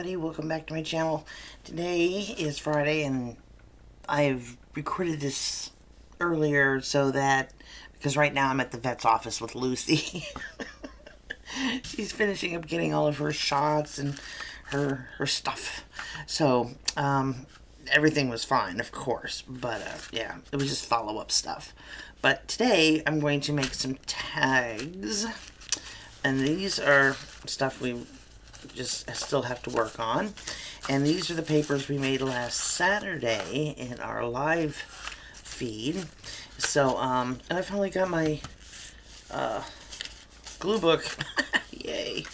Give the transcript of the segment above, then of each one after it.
everybody, welcome back to my channel. Today is Friday and I've recorded this earlier because right now I'm at the vet's office with Lucy. She's finishing up getting all of her shots and her stuff. So everything was fine, of course, but yeah, it was just follow-up stuff. But today I'm going to make some tags, and these are stuff we just still have to work on. And these are the papers we made last Saturday in our live feed. So and I finally got my glue book. Yay.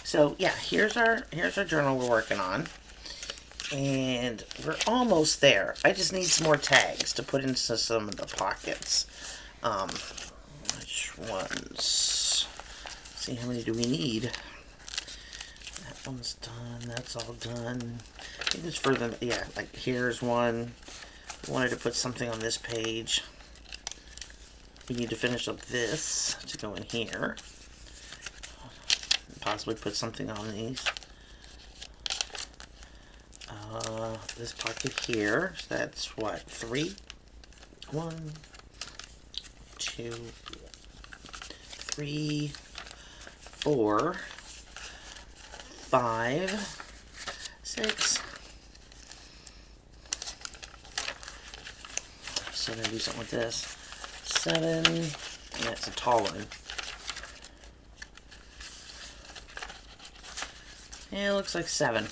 So yeah, here's our journal we're working on, and we're almost there. I just need some more tags to put into some of the pockets. Which ones? Let's see, how many do we need? That one's done. That's all done. I think it's further. Yeah, like here's one. I wanted to put something on this page. We need to finish up this to go in here. Possibly put something on these. This pocket here. So that's what? 3? 1, 2, 3, 4, 5, 6. So I'm gonna do something with this. 7. And that's a tall one. Yeah, it looks like 7.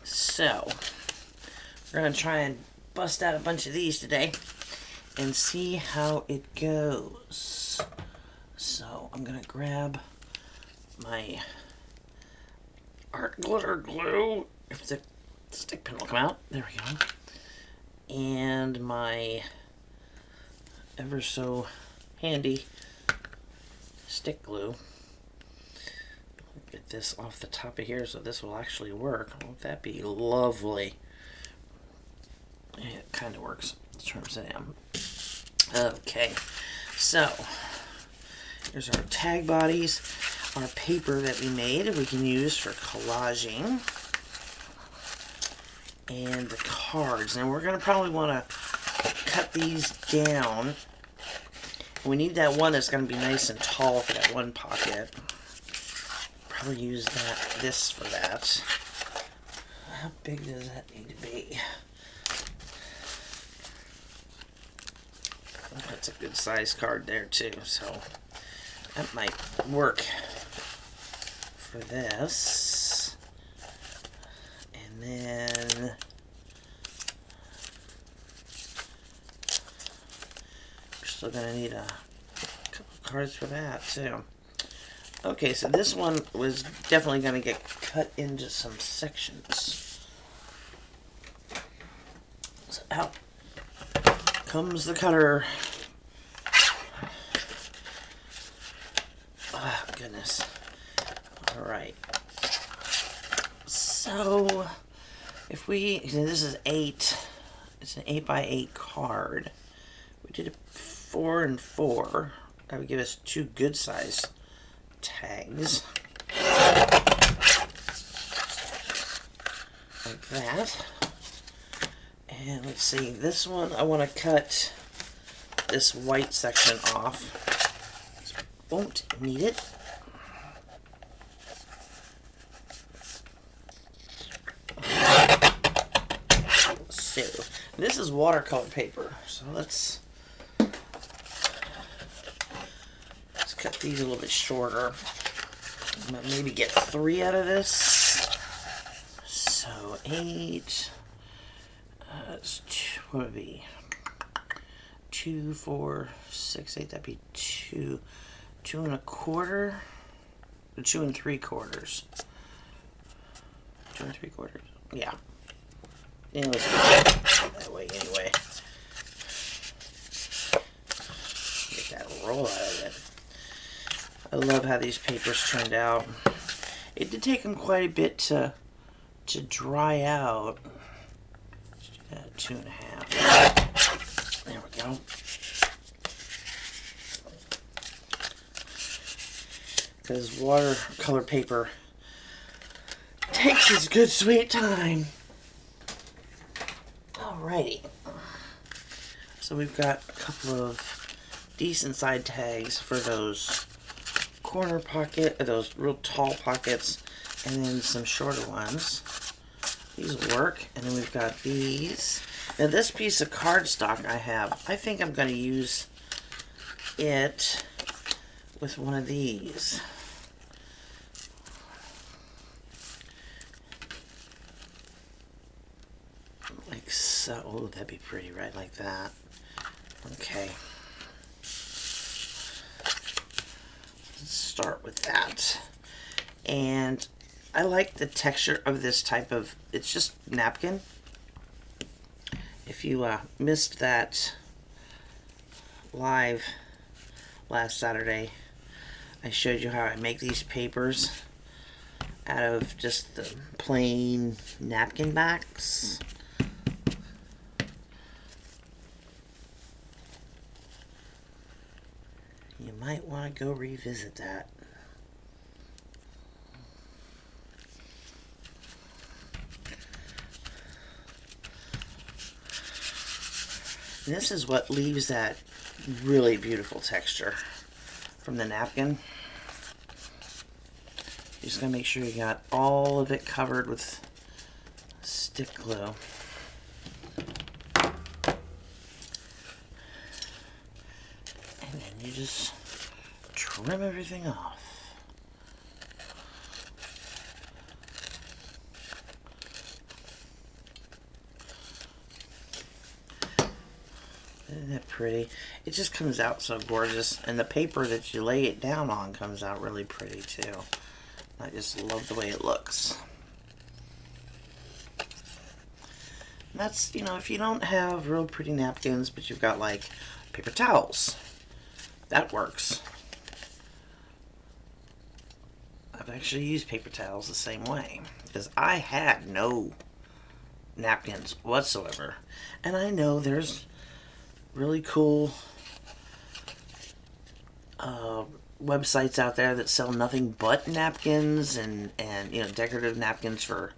So we're gonna try and bust out a bunch of these today and see how it goes. So I'm gonna grab my art glitter glue. If the stick pin will come out. There we go. And my ever so handy stick glue. Get this off the top of here so this will actually work. Won't that be lovely? Yeah, it kind of works. Let's try them. Okay, so here's our tag bodies, our paper that we made we can use for collaging, and the cards. Now we're going to probably want to cut these down. We need that one that's going to be nice and tall for that one pocket. Probably use this for that. How big does that need to be? That's a good size card there too, so that might work for this. And then we're still gonna need a couple cards for that too. Okay, so this one was definitely going to get cut into some sections. So out comes the cutter. Oh, goodness. Alright. So, if this is 8. It's an 8x8 card. We did a 4 and 4. That would give us 2 good size tags like that. And let's see, this one I want to cut this white section off. Won't need it. So this is watercolor paper, so let's cut these a little bit shorter. Maybe get 3 out of this. So 8. What would it be? 2, 4, 6, 8. That'd be 2 1/4. 2 3/4. 2 3/4. Yeah. And let's do it that way anyway. Get that roll out of it. I love how these papers turned out. It did take them quite a bit to dry out. Let's do that 2 1/2. There we go. Because watercolor paper takes his good sweet time. Alrighty. So we've got a couple of decent side tags for those corner pocket, those real tall pockets, and then some shorter ones. These will work. And then we've got these. Now this piece of cardstock I think I'm going to use it with one of these. Like so. Oh, that'd be pretty, right? Like that. Okay. Let's start with that. And I like the texture of this type of, it's just napkin. If you missed that live last Saturday, I showed you how I make these papers out of just the plain napkin backs. You might want to go revisit that. And this is what leaves that really beautiful texture from the napkin. You just gotta make sure you got all of it covered with stick glue. And then you just trim everything off. Isn't that pretty? It just comes out so gorgeous, and the paper that you lay it down on comes out really pretty too. I just love the way it looks. And that's, you know, if you don't have real pretty napkins, but you've got like paper towels, that works. I've actually used paper towels the same way, because I had no napkins whatsoever. And I know there's really cool websites out there that sell nothing but napkins and you know, decorative napkins for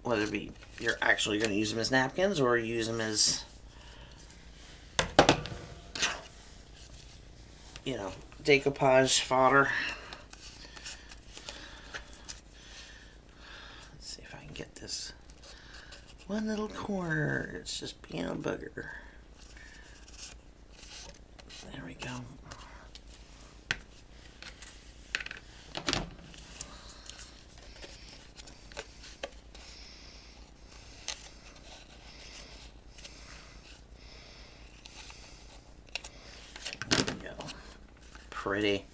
whether it be you're actually going to use them as napkins or use them as, you know, decoupage fodder. Let's see if I can get this one little corner. It's just being a booger. There we go. There we go. Pretty.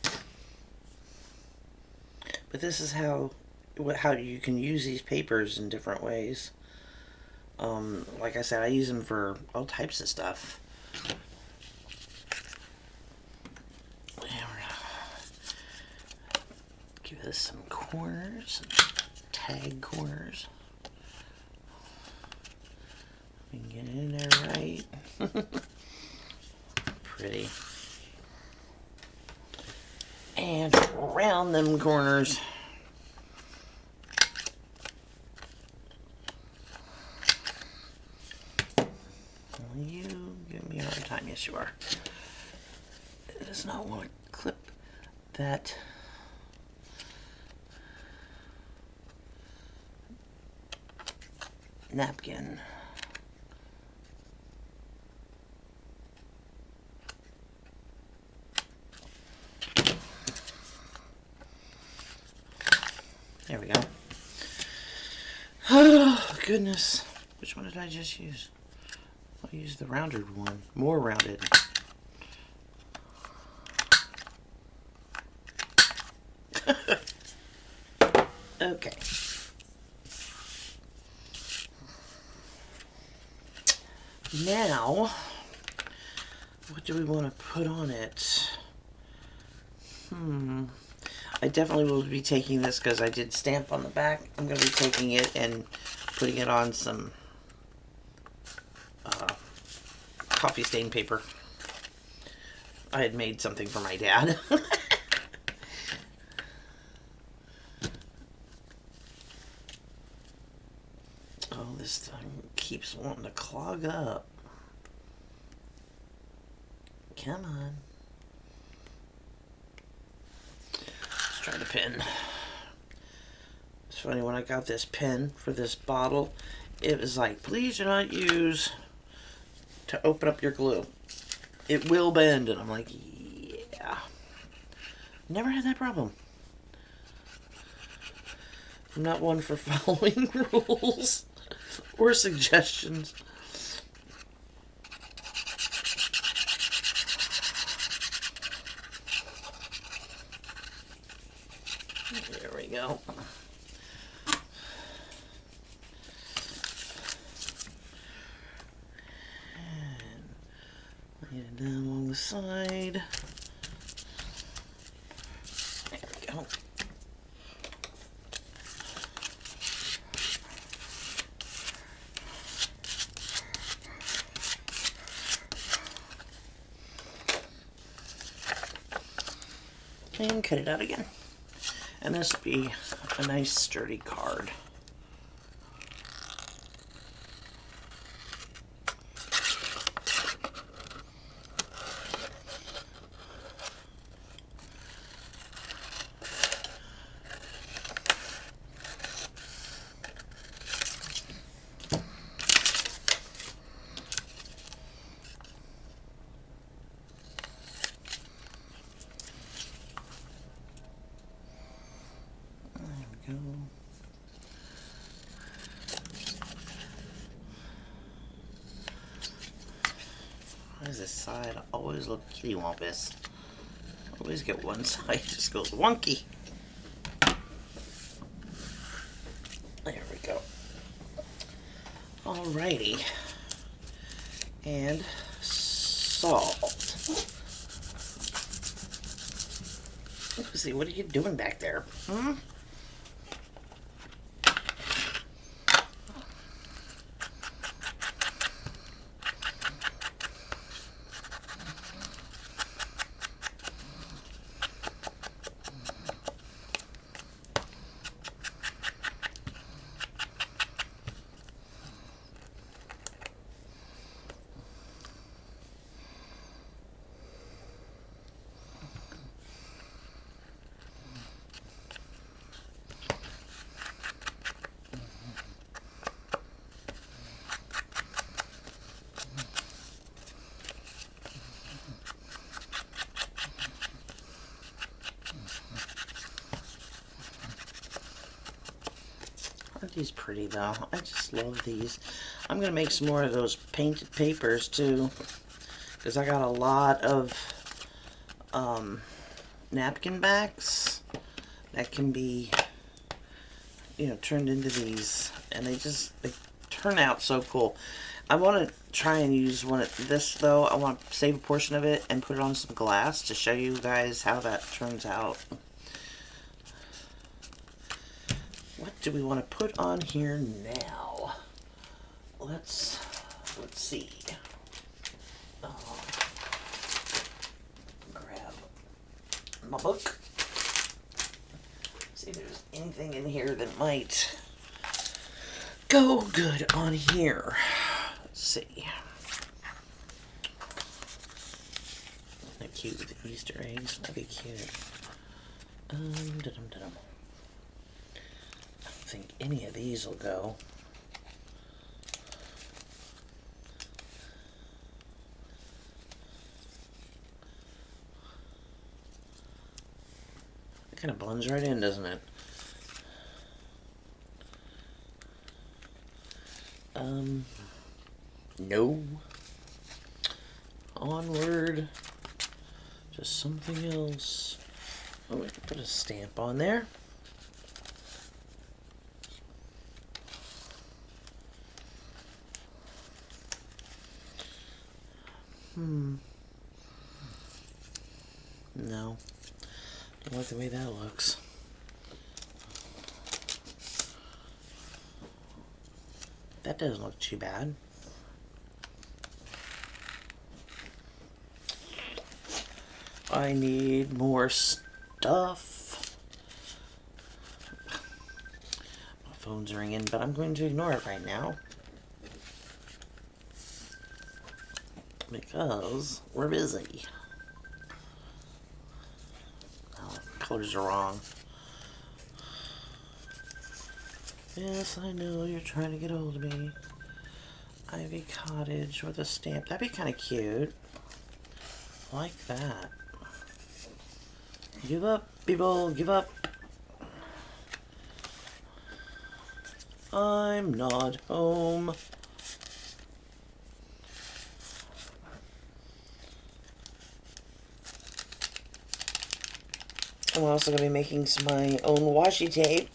But this is how you can use these papers in different ways. Like I said, I use them for all types of stuff. Give this some corners, some tag corners. We can get it in there right. Pretty. And around them corners. You give me a hard time. Yes, you are. It does not want to clip that napkin. There we go. Oh, goodness. Which one did I just use? I'll use the rounded one. More rounded. Okay. Now, what do we want to put on it? I definitely will be taking this because I did stamp on the back. I'm going to be taking it and putting it on some coffee stain paper. I had made something for my dad. this thing keeps wanting to clog up. Come on. Let's try the pen. It's funny, when I got this pen for this bottle, it was like, please do not use to open up your glue. It will bend. And I'm like, yeah. Never had that problem. I'm not one for following rules or suggestions. There we go. And lay it down along the side. There we go. And cut it out again. And this will be a nice sturdy card. Why does this side always look kittywampus? Always get one side just goes wonky. There we go. Alrighty. And salt. Let's see, what are you doing back there? Hmm? Aren't these pretty though? I just love these. I'm gonna make some more of those painted papers too, because I got a lot of napkin backs that can be, you know, turned into these, and they turn out so cool. I want to try and use one of this though. I want to save a portion of it and put it on some glass to show you guys how that turns out. What do we want to put on here now? Let's see. Grab my book. See if there's anything in here that might go good on here. Let's see. Isn't that cute with the Easter eggs? That'd be cute. Da-dum-da-dum. I don't think any of these will go. It kind of blends right in, doesn't it? No. Onward. Just something else. Oh, we can put a stamp on there. No. Don't like the way that looks. That doesn't look too bad. I need more stuff. My phone's ringing, but I'm going to ignore it right now. because we're busy. Oh, colors are wrong. Yes, I know you're trying to get hold of me. Ivy Cottage with a stamp. That'd be kind of cute. I like that. Give up, people, give up. I'm not home. I'm also going to be making my own washi tape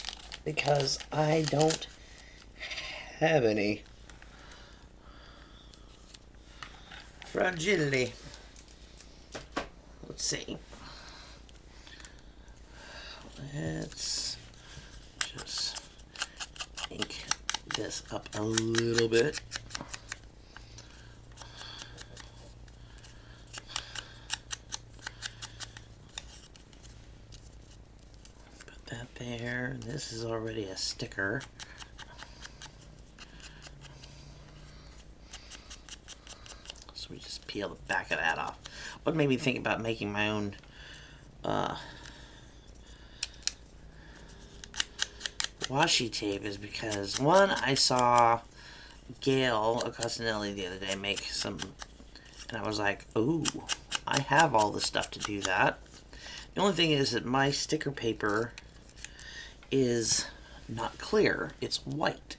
because I don't have any. Fragility. Let's see. Let's just ink this up a little bit. Put that there. This is already a sticker. So we just peel the back of that off. What made me think about making my own washi tape is because, one, I saw Gail Acostinelli the other day make some, and I was like, ooh, I have all the stuff to do that. The only thing is that my sticker paper is not clear, it's white.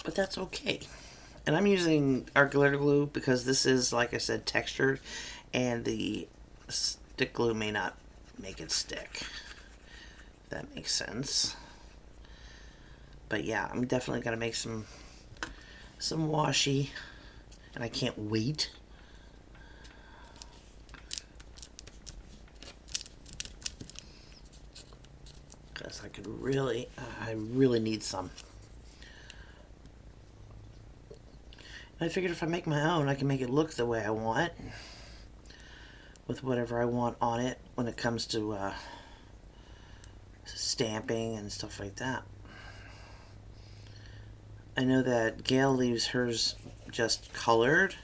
But that's okay. And I'm using our glitter glue because this is, like I said, textured, and the stick glue may not make it stick. That makes sense. But yeah, I'm definitely gonna make some washi, and I can't wait. Because I really need some. And I figured if I make my own, I can make it look the way I want, with whatever I want on it when it comes to stamping and stuff like that. I know that Gail leaves hers just colored,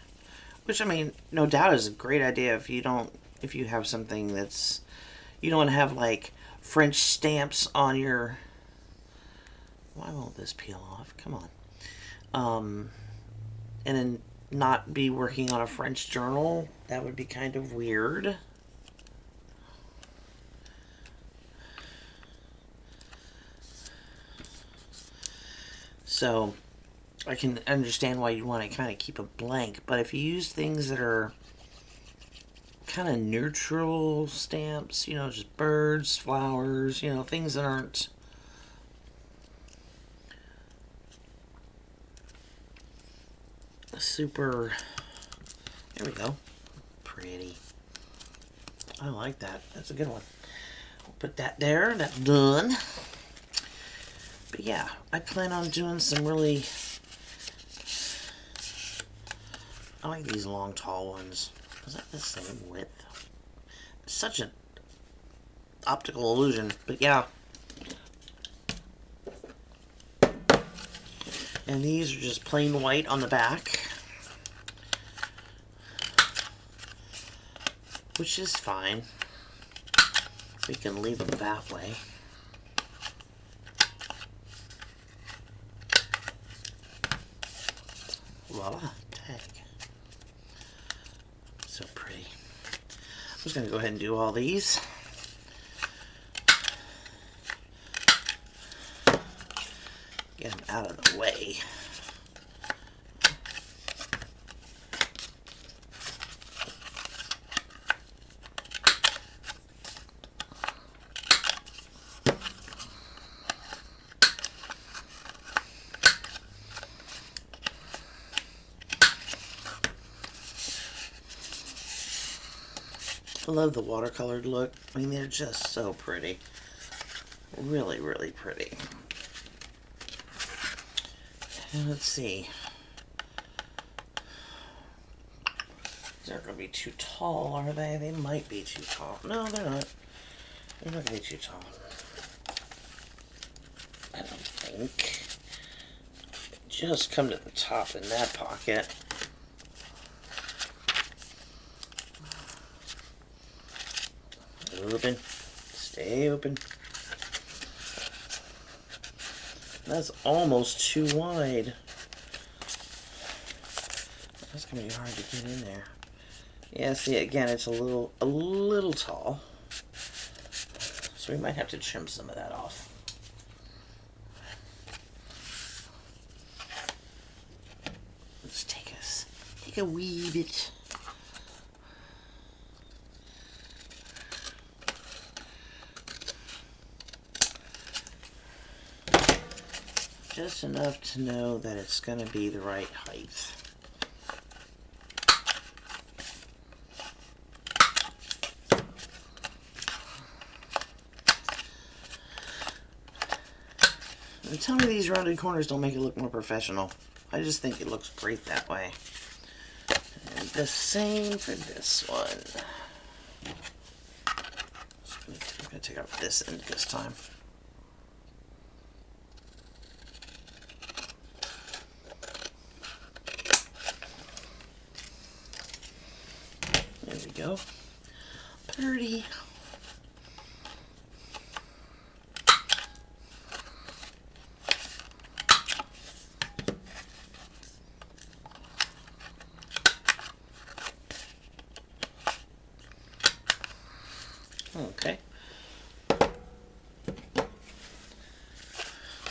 which, I mean, no doubt is a great idea if you have something that's, you don't want to have like French stamps on your, why won't this peel off? Come on. And then not be working on a French journal. That would be kind of weird. So I can understand why you want to kind of keep it blank, but if you use things that are kind of neutral stamps, you know, just birds, flowers, you know, things that aren't super, there we go, pretty. I like that. That's a good one. We'll put that there. That's done. But yeah, I plan on doing some really, I like these long, tall ones. Is that the same width? It's such an optical illusion, but yeah. And these are just plain white on the back, which is fine. We can leave them that way. Voila, tag. So pretty. I'm just going to go ahead and do all these. Get them out of the way. I love the watercolored look. I mean, they're just so pretty. Really, really pretty. And let's see. They're going to be too tall, are they? They might be too tall. No, they're not. They're not going to be too tall. I don't think. Just come to the top in that pocket. Open. Stay open. That's almost too wide. That's gonna be hard to get in there. Yeah, see, again, it's a little tall. So we might have to trim some of that off. Let's take a wee bit. Just enough to know that it's going to be the right height. And tell me these rounded corners don't make it look more professional. I just think it looks great that way. And the same for this one. I'm going to take out this end this time. There we go. Pretty. Okay.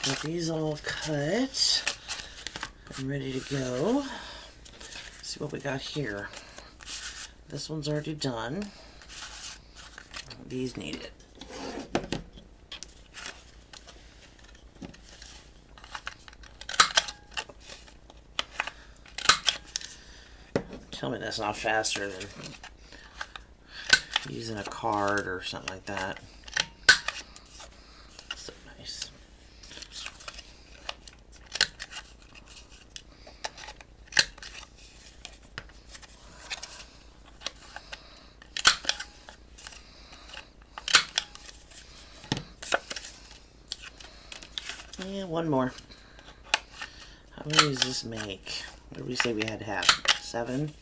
Got these all cut. I'm ready to go. Let's see what we got here. This one's already done. These need it. Tell me that's not faster than using a card or something like that. So nice. And one more. How many does this make? What did we say we had to have? 7?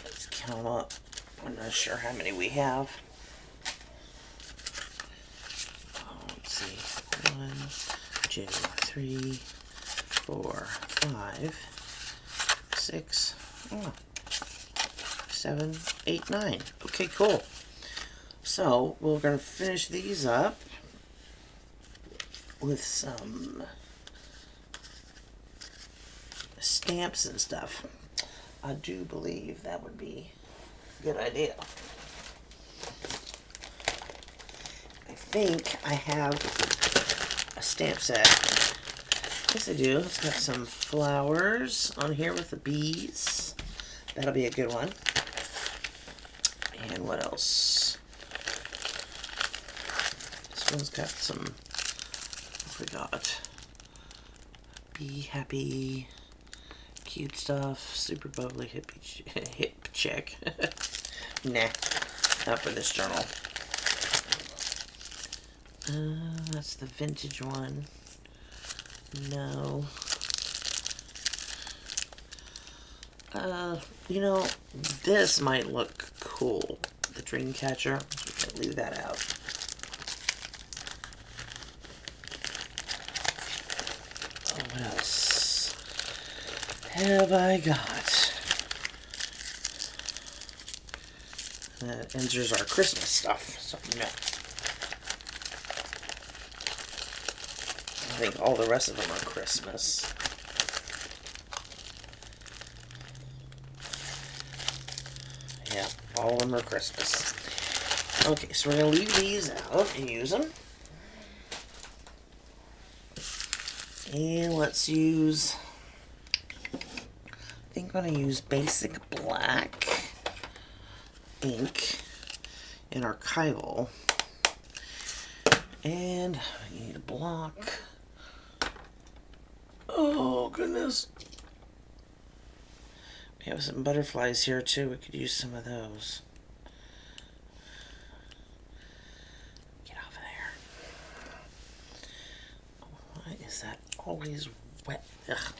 Let's count up. I'm not sure how many we have. Let's see. 1, 2, 3, 4, 5, 6, 7, 8, 9. Okay, cool. So we're going to finish these up with some stamps and stuff. I do believe that would be a good idea. I think I have a stamp set. Yes, I do. It's got some flowers on here with the bees. That'll be a good one. And what else? This one's got some, I forgot. Be happy, cute stuff, super bubbly, hip check. Nah, not for this journal. That's the vintage one. No. You know, this might look cool. The dream catcher. So we can leave that out. Oh, what else have I got? That enters our Christmas stuff. So, no. I think all the rest of them are Christmas. Yeah, all of them are Christmas. Okay, so we're going to leave these out and use them. And let's use, I think I'm going to use basic black ink in archival. And I need a block. Oh, goodness. We have some butterflies here, too. We could use some of those. Get off of there. is that always wet? Ugh.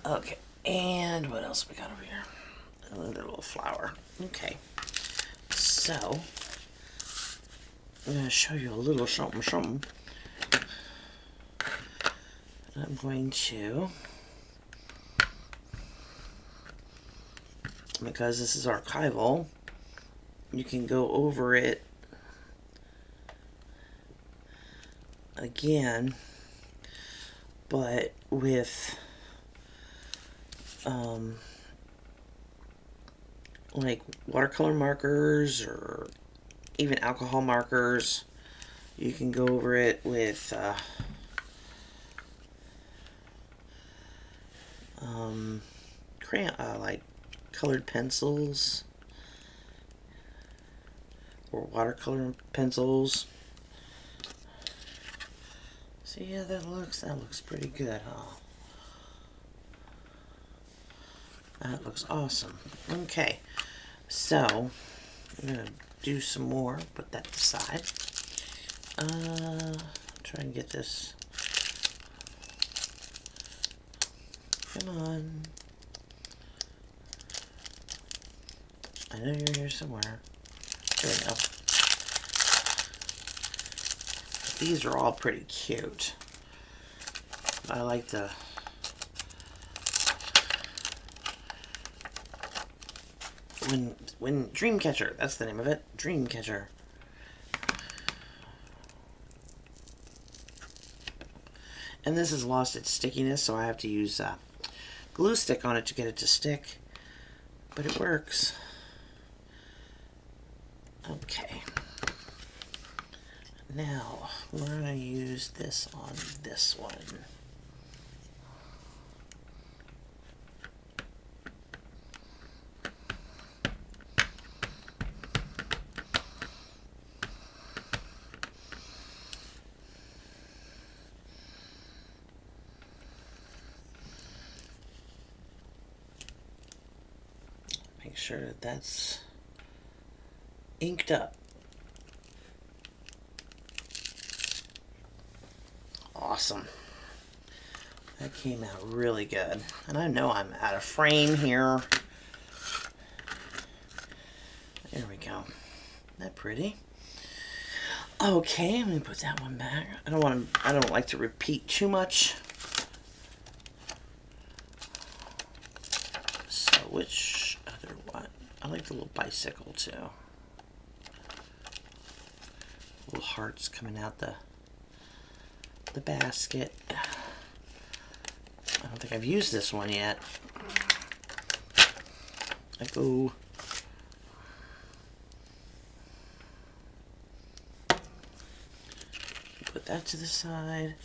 Okay, and what else we got over here? Another little flower. Okay, so I'm going to show you a little something. I'm going to, because this is archival, you can go over it again, but with like watercolor markers or even alcohol markers. You can go over it with crayon, like colored pencils or watercolor pencils. See how that looks? That looks pretty good, huh? That looks awesome. Okay, so I'm gonna do some more. Put that aside. Try and get this. Come on. I know you're here somewhere. There we go. These are all pretty cute. I like the when Dreamcatcher, that's the name of it. Dreamcatcher. And this has lost its stickiness, so I have to use glue stick on it to get it to stick. But it works. Okay. Now, we're going to use this on this one. Make sure that that's inked up. Awesome. That came out really good. And I know I'm out of frame here. There we go. Isn't that pretty? Okay, I'm gonna put that one back. I don't like to repeat too much. So which other one? I like the little bicycle too. Little hearts coming out the basket. I don't think I've used this one yet. I go. Put that to the side.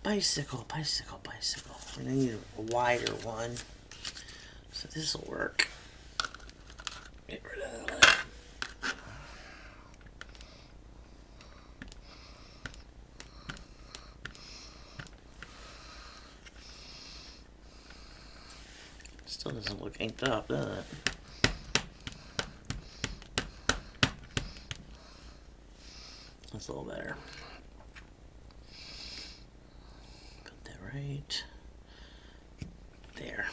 Bicycle. We're gonna need a wider one. So this will work. Get rid of that. Still doesn't look inked up, does it? That's a little better. Put that right there.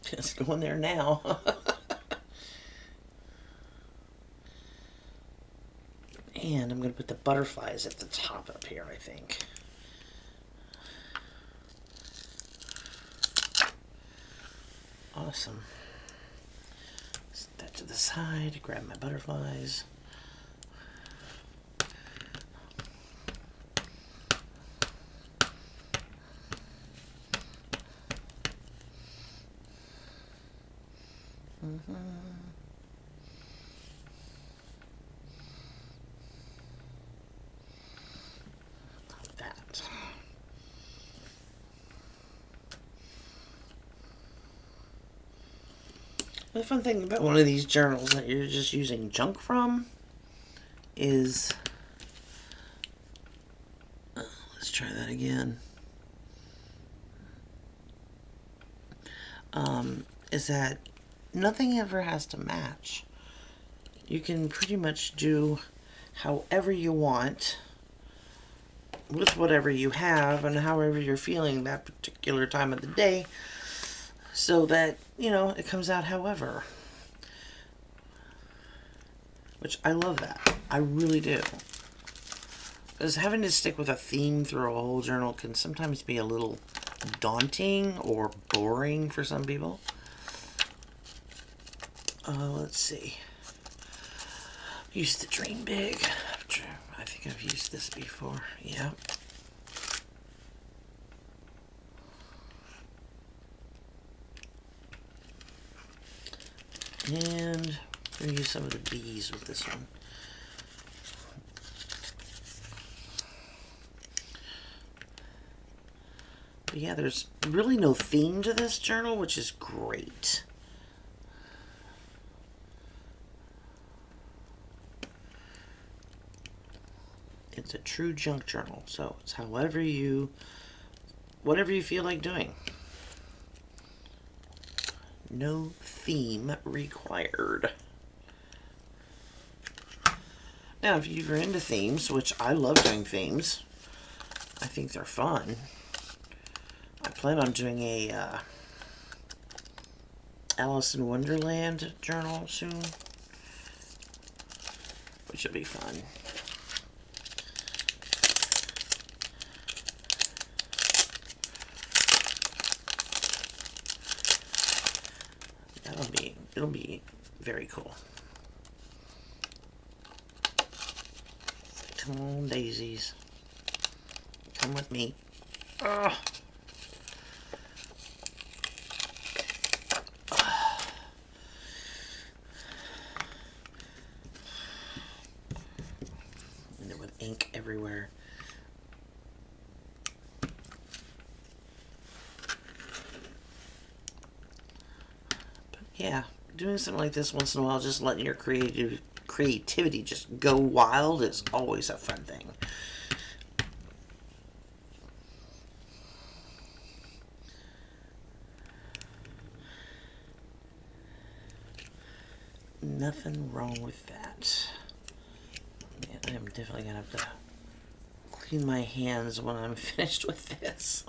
Just going there now. And I'm going to put the butterflies at the top up here, I think. Awesome. Set that to the side, grab my butterflies. Like that. The fun thing about one of these journals that you're just using junk from is, let's try that again, is that nothing ever has to match. You can pretty much do however you want with whatever you have and however you're feeling that particular time of the day, so that, you know, it comes out however. Which I love that. I really do. Because having to stick with a theme through a whole journal can sometimes be a little daunting or boring for some people. Let's see. Use the Dream Big. I think I've used this before. Yeah. And I'm going to use some of the bees with this one. But yeah, there's really no theme to this journal, which is great. It's a true junk journal, so it's whatever you feel like doing. No theme required. Now, if you're into themes, which I love doing themes, I think they're fun. I plan on doing a Alice in Wonderland journal soon, which will be fun. It'll be very cool. Come on, daisies. Come with me. Oh. And then with ink everywhere. But yeah, doing something like this once in a while, just letting your creativity just go wild is always a fun thing. Nothing wrong with that. Yeah, I'm definitely gonna have to clean my hands when I'm finished with this.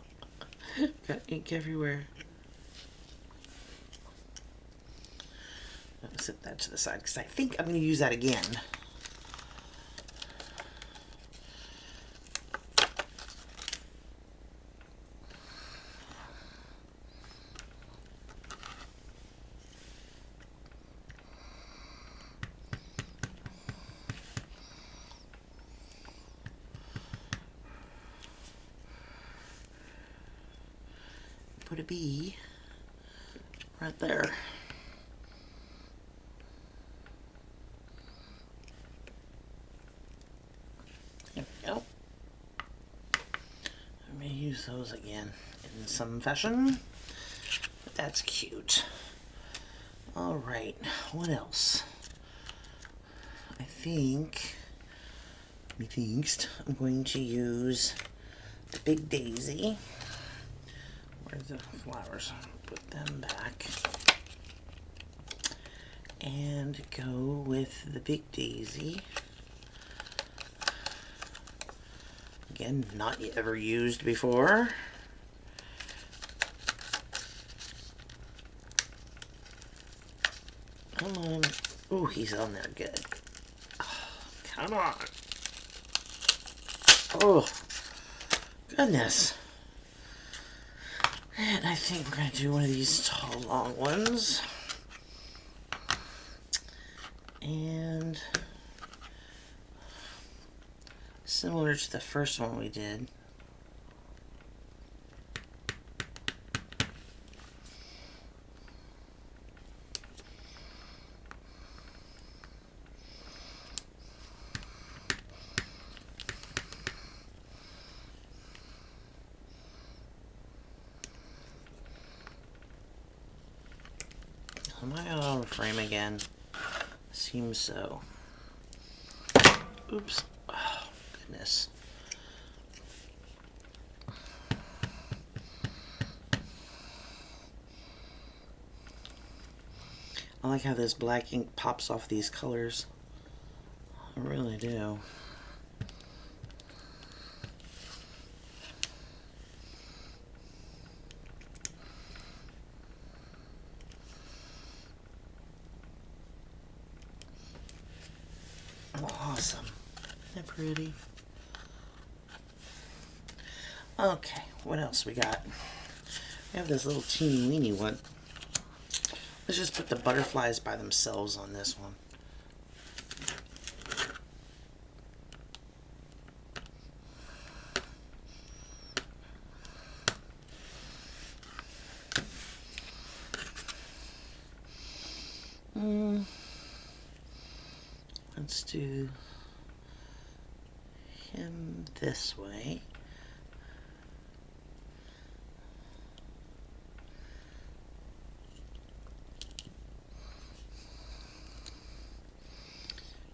Got ink everywhere. I'm gonna set that to the side because I think I'm gonna use that again. Put a bee right there. There we go. I may use those again in some fashion, but that's cute. All right, what else? I think I'm going to use the Big Daisy. Where's the flowers? Put them back. And go with the Big Daisy. Again, not ever used before. Come on. Ooh, he's on there good. Oh, come on. Oh, goodness. And I think we're going to do one of these tall, long ones. And similar to the first one we did. Am I out of frame again? Seems so. Oops. Oh, goodness. I like how this black ink pops off these colors. I really do. pretty? Okay, what else we got? We have this little teeny weeny one. Let's just put the butterflies by themselves on this one. Let's do him this way.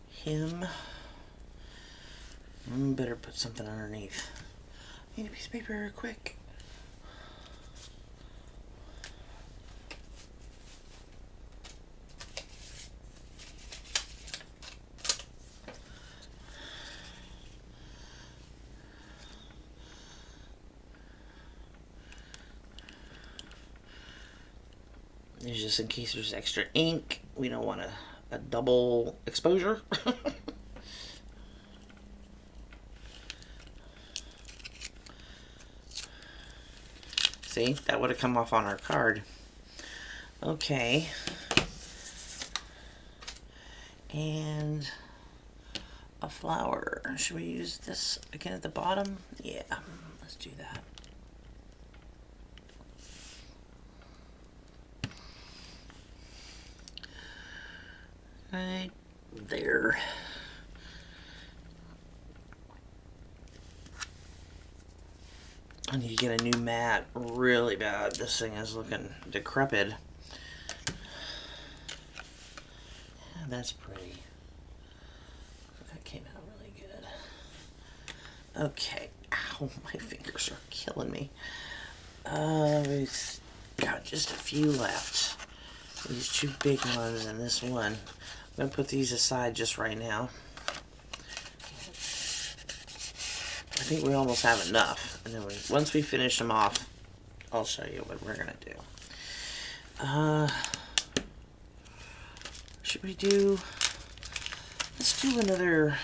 Him. Better put something underneath. Need a piece of paper quick. It's just in case there's extra ink. We don't want a double exposure. See, that would have come off on our card. Okay. And a flower. Should we use this again at the bottom? Yeah, let's do that. Right there. I need to get a new mat really bad. This thing is looking decrepit. Yeah, that's pretty. That came out really good. Okay. Ow, my fingers are killing me. We've got just a few left. These two big ones and this one. I'm going to put these aside just right now. I think we almost have enough. And then once we finish them off, I'll show you what we're going to do. Should we do... Let's do another